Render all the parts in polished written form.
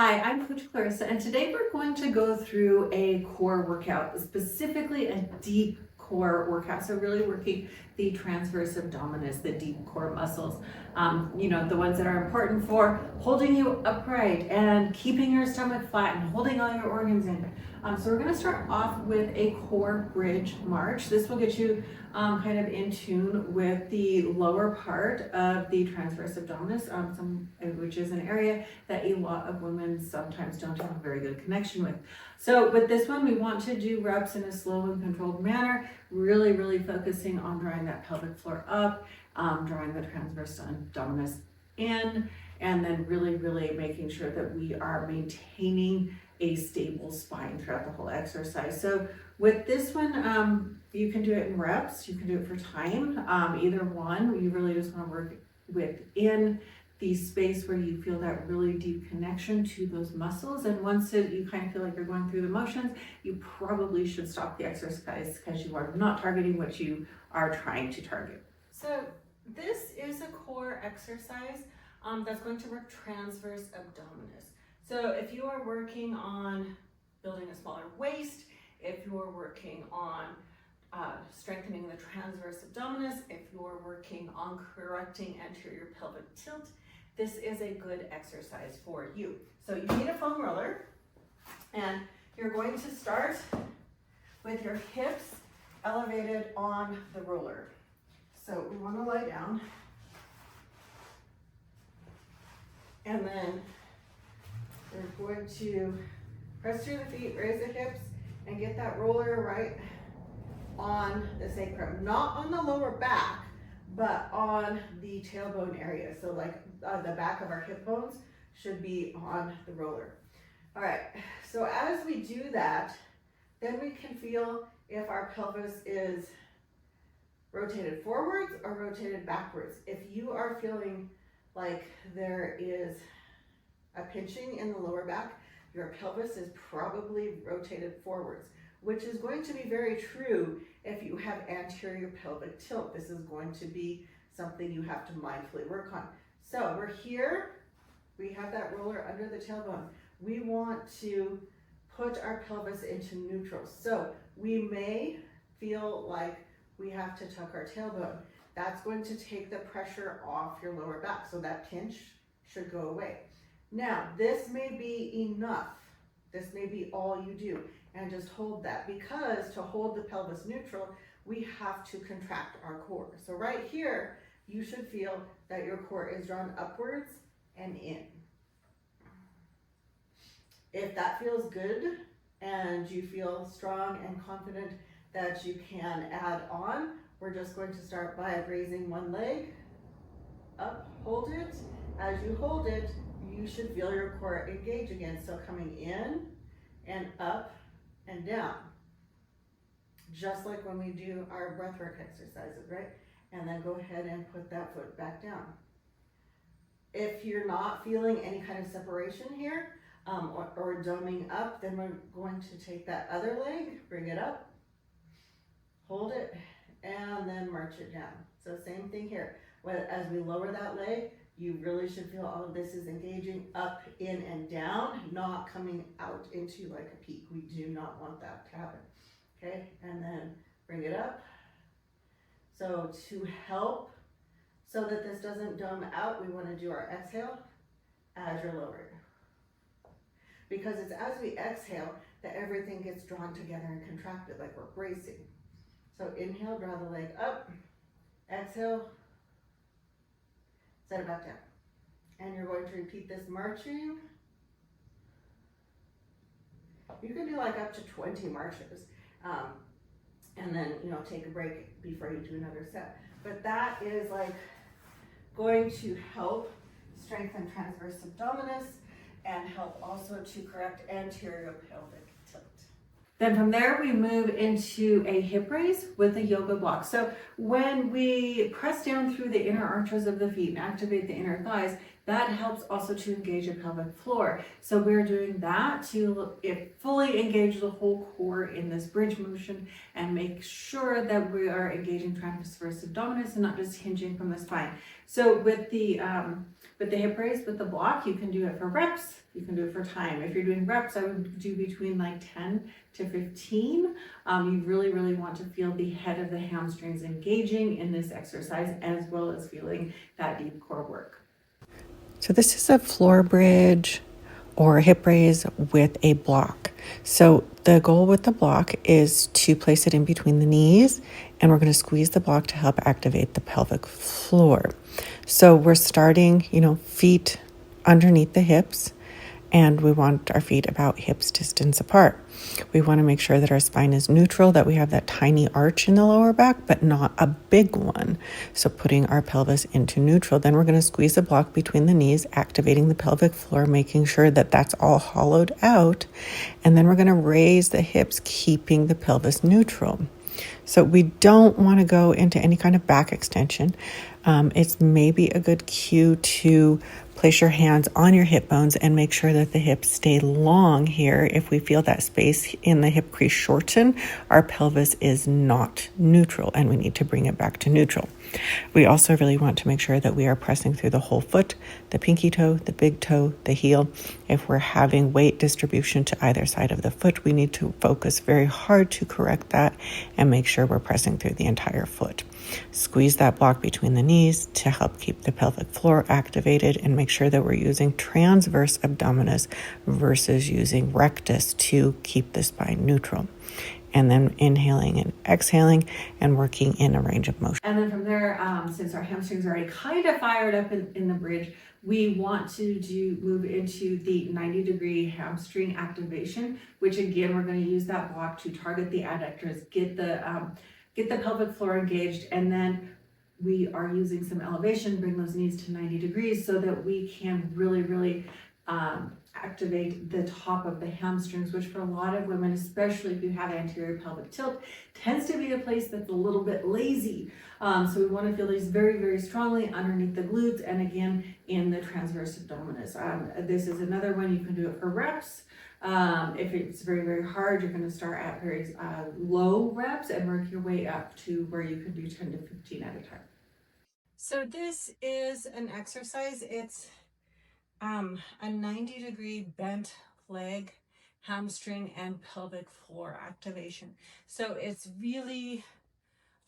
Hi, I'm Coach Clarissa, and today we're going to go through a core workout, specifically a deep core workout. So really working the transverse abdominis, the deep core muscles, the ones that are important for holding you upright and keeping your stomach flat and holding all your organs in. So we're going to start off with a core bridge march. This will get you kind of in tune with the lower part of the transverse abdominis, which is an area that a lot of women sometimes don't have a very good connection with. So with this one, we want to do reps in a slow and controlled manner, really focusing on drawing that pelvic floor up, drawing the transverse abdominis in, and then really making sure that we are maintaining a stable spine throughout the whole exercise. So with this one, you can do it in reps, you can do it for time, either one. You really just want to work within the space where you feel that really deep connection to those muscles. And once you kind of feel like you're going through the motions, you probably should stop the exercise because you are not targeting what you are trying to target. So this is a core exercise that's going to work transverse abdominis. So if you are working on building a smaller waist, if you're working on strengthening the transverse abdominis, if you're working on correcting anterior pelvic tilt, this is a good exercise for you. So you need a foam roller, and you're going to start with your hips elevated on the roller. So we want to lie down, and then we're going to press through the feet, raise the hips, and get that roller right on the sacrum. Not on the lower back, but on the tailbone area. So like the back of our hip bones should be on the roller. All right, so as we do that, then we can feel if our pelvis is rotated forwards or rotated backwards. If you are feeling like there is a pinching in the lower back, your pelvis is probably rotated forwards, which is going to be very true if you have anterior pelvic tilt. This is going to be something you have to mindfully work on. So we're here, we have that roller under the tailbone. We want to put our pelvis into neutral. So we may feel like we have to tuck our tailbone. That's going to take the pressure off your lower back, so that pinch should go away. Now, this may be enough. This may be all you do, and just hold that, because to hold the pelvis neutral, we have to contract our core. So right here, you should feel that your core is drawn upwards and in. If that feels good and you feel strong and confident that you can add on, we're just going to start by raising one leg up, hold it. As you hold it, you should feel your core engage again. So coming in and up and down, just like when we do our breathwork exercises, right? And then go ahead and put that foot back down. If you're not feeling any kind of separation here or doming up, then we're going to take that other leg, bring it up, hold it, and then march it down. So same thing here. As we lower that leg, you really should feel all of this is engaging up, in, and down, not coming out into like a peak. We do not want that to happen. Okay, and then bring it up. So to help so that this doesn't dome out, we want to do our exhale as you're lowering. Because it's as we exhale that everything gets drawn together and contracted, like we're bracing. So inhale, draw the leg up, exhale, set it back down. And you're going to repeat this marching. You can do like up to 20 marches. And then, take a break before you do another set. But that is like going to help strengthen transverse abdominis and help also to correct anterior pelvic tilt. Then from there, we move into a hip raise with a yoga block. So when we press down through the inner arches of the feet and activate the inner thighs, that helps also to engage the pelvic floor. So we're doing that to fully engage the whole core in this bridge motion and make sure that we are engaging transverse abdominis and not just hinging from the spine. So with the hip raise with the block, you can do it for reps, you can do it for time. If you're doing reps, I would do between like 10 to 15. You really, really want to feel the head of the hamstrings engaging in this exercise, as well as feeling that deep core work. So this is a floor bridge or a hip raise with a block. So the goal with the block is to place it in between the knees, and we're going to squeeze the block to help activate the pelvic floor. So we're starting, feet underneath the hips, and we want our feet about hips distance apart. We want to make sure that our spine is neutral, that we have that tiny arch in the lower back, but not a big one. So putting our pelvis into neutral. Then we're going to squeeze the block between the knees, activating the pelvic floor, making sure that that's all hollowed out. And then we're going to raise the hips, keeping the pelvis neutral. So we don't want to go into any kind of back extension. It's maybe a good cue to place your hands on your hip bones and make sure that the hips stay long here. If we feel that space in the hip crease shorten, our pelvis is not neutral and we need to bring it back to neutral. We also really want to make sure that we are pressing through the whole foot, the pinky toe, the big toe, the heel. If we're having weight distribution to either side of the foot, we need to focus very hard to correct that and make sure we're pressing through the entire foot. Squeeze that block between the knees to help keep the pelvic floor activated and make sure that we're using transverse abdominis versus using rectus to keep the spine neutral. And then inhaling and exhaling and working in a range of motion. And then from there, since our hamstrings are already kind of fired up in the bridge, we want to move into the 90-degree hamstring activation, which again, we're going to use that block to target the adductors, get the pelvic floor engaged, and then we are using some elevation, bring those knees to 90 degrees so that we can really activate the top of the hamstrings, which for a lot of women, especially if you have anterior pelvic tilt, tends to be a place that's a little bit lazy. So we want to feel these very strongly underneath the glutes and again in the transverse abdominis. This is another one you can do it for reps. If it's very hard, you're going to start at very low reps and work your way up to where you can do 10 to 15 at a time. So this is an exercise. It's a 90-degree bent leg, hamstring, and pelvic floor activation. So it's really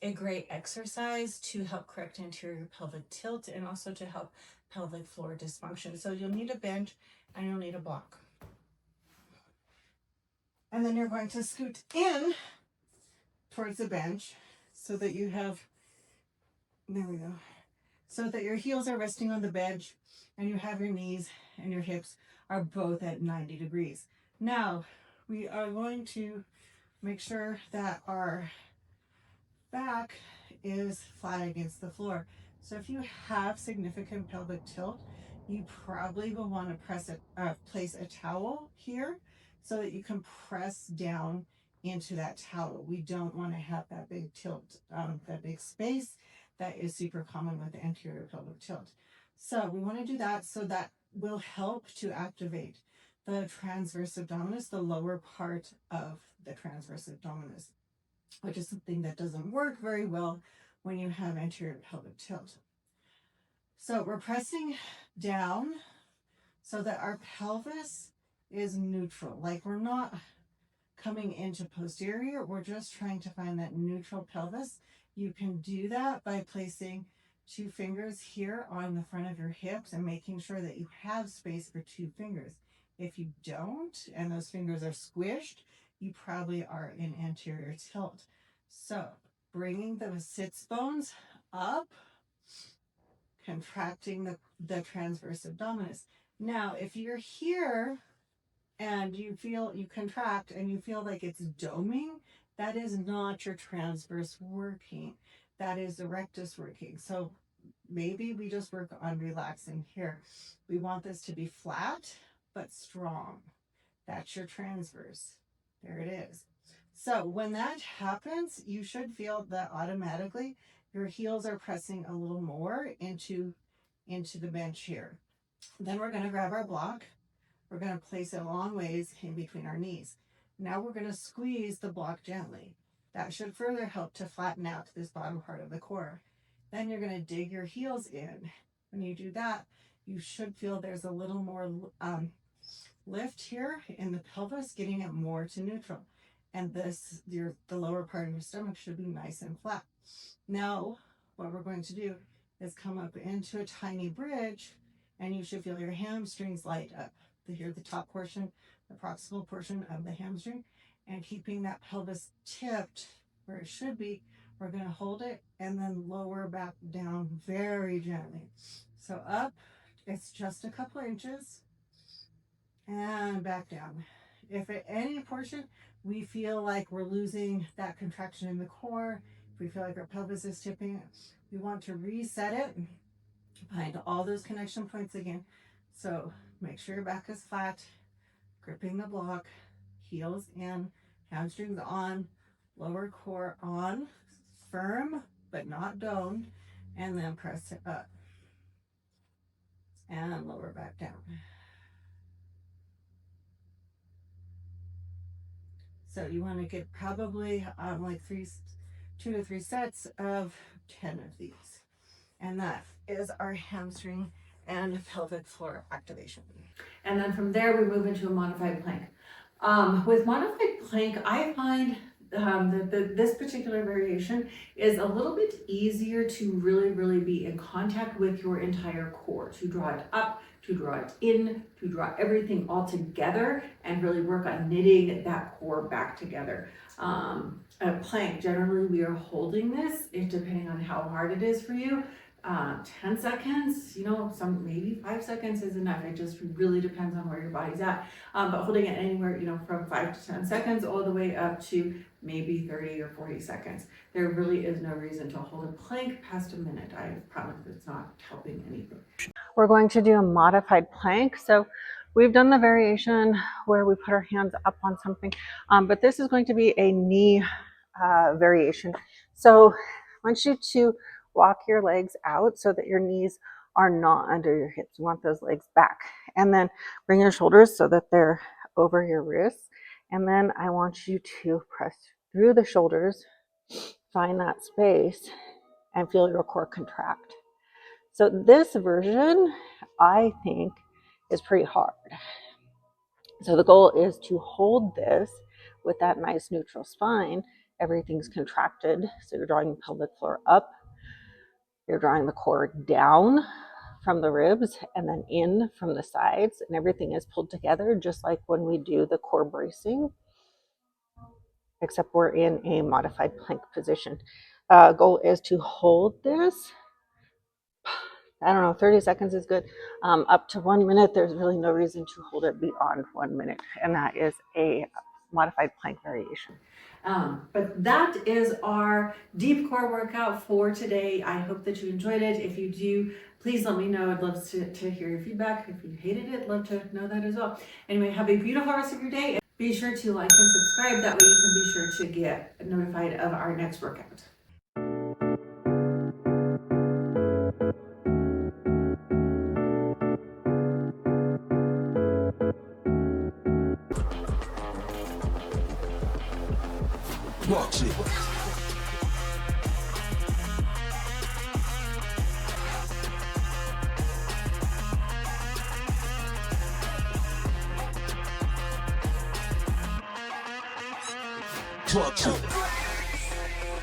a great exercise to help correct anterior pelvic tilt and also to help pelvic floor dysfunction. So you'll need a bench and you'll need a block. And then you're going to scoot in towards the bench so that you have, there we go, so that your heels are resting on the bench and you have your knees and your hips are both at 90 degrees. Now, we are going to make sure that our back is flat against the floor. So if you have significant pelvic tilt, you probably will want to place a towel here so that you can press down into that towel. We don't want to have that big tilt, that big space that is super common with anterior pelvic tilt. So we want to do that so that will help to activate the transverse abdominis, the lower part of the transverse abdominis, which is something that doesn't work very well when you have anterior pelvic tilt. So we're pressing down so that our pelvis is neutral. Like we're not coming into posterior, we're just trying to find that neutral pelvis. You can do that by placing 2 fingers here on the front of your hips and making sure that you have space for 2 fingers. If you don't, and those fingers are squished, you probably are in anterior tilt. So bringing the sits bones up, contracting the transverse abdominis. Now, if you're here and you contract and you feel like it's doming, that is not your transverse working. That is the rectus working. So maybe we just work on relaxing here. We want this to be flat, but strong. That's your transverse. There it is. So when that happens, you should feel that automatically your heels are pressing a little more into the bench here. Then we're going to grab our block. We're going to place it a long ways in between our knees. Now we're going to squeeze the block gently. That should further help to flatten out this bottom part of the core. Then you're going to dig your heels in. When you do that, you should feel there's a little more lift here in the pelvis, getting it more to neutral. And the lower part of your stomach should be nice and flat. Now, what we're going to do is come up into a tiny bridge, and you should feel your hamstrings light up. Here, the top portion, the proximal portion of the hamstring, and keeping that pelvis tipped where it should be. We're going to hold it and then lower back down very gently. So up, it's just a couple inches, and back down. If at any portion we feel like we're losing that contraction in the core, if we feel like our pelvis is tipping, we want to reset it, find all those connection points again. So make sure your back is flat, gripping the block, heels in, hamstrings on, lower core on, firm but not domed, and then press it up and lower back down. So you want to get probably like 2 to 3 sets of 10 of these. And that is our hamstring and pelvic floor activation. And then from there, we move into a modified plank. With modified plank, I find that this particular variation is a little bit easier to really be in contact with your entire core, to draw it up, to draw it in, to draw everything all together, and really work on knitting that core back together. A plank, generally we are holding this, depending on how hard it is for you, 10 seconds, some maybe 5 seconds is enough. It just really depends on where your body's at. But holding it anywhere, from 5 to 10 seconds all the way up to maybe 30 or 40 seconds. There really is no reason to hold a plank past a minute. I promise it's not helping anything. We're going to do a modified plank. So we've done the variation where we put our hands up on something, but this is going to be a knee variation. So I want you to walk your legs out so that your knees are not under your hips. You want those legs back. And then bring your shoulders so that they're over your wrists. And then I want you to press through the shoulders, find that space, and feel your core contract. So this version, I think, is pretty hard. So the goal is to hold this with that nice neutral spine. Everything's contracted. So you're drawing the pelvic floor up. You're drawing the core down from the ribs and then in from the sides, and everything is pulled together just like when we do the core bracing, except we're in a modified plank position. Goal is to hold this, 30 seconds is good, up to 1 minute. There's really no reason to hold it beyond 1 minute, and that is a modified plank variation. But that is our deep core workout for today. I hope that you enjoyed it. If you do, please let me know. I'd love to hear your feedback. If you hated it, love to know that as well. Anyway, have a beautiful rest of your day. Be sure to like and subscribe. That way you can be sure to get notified of our next workout. Watch it. Watch it.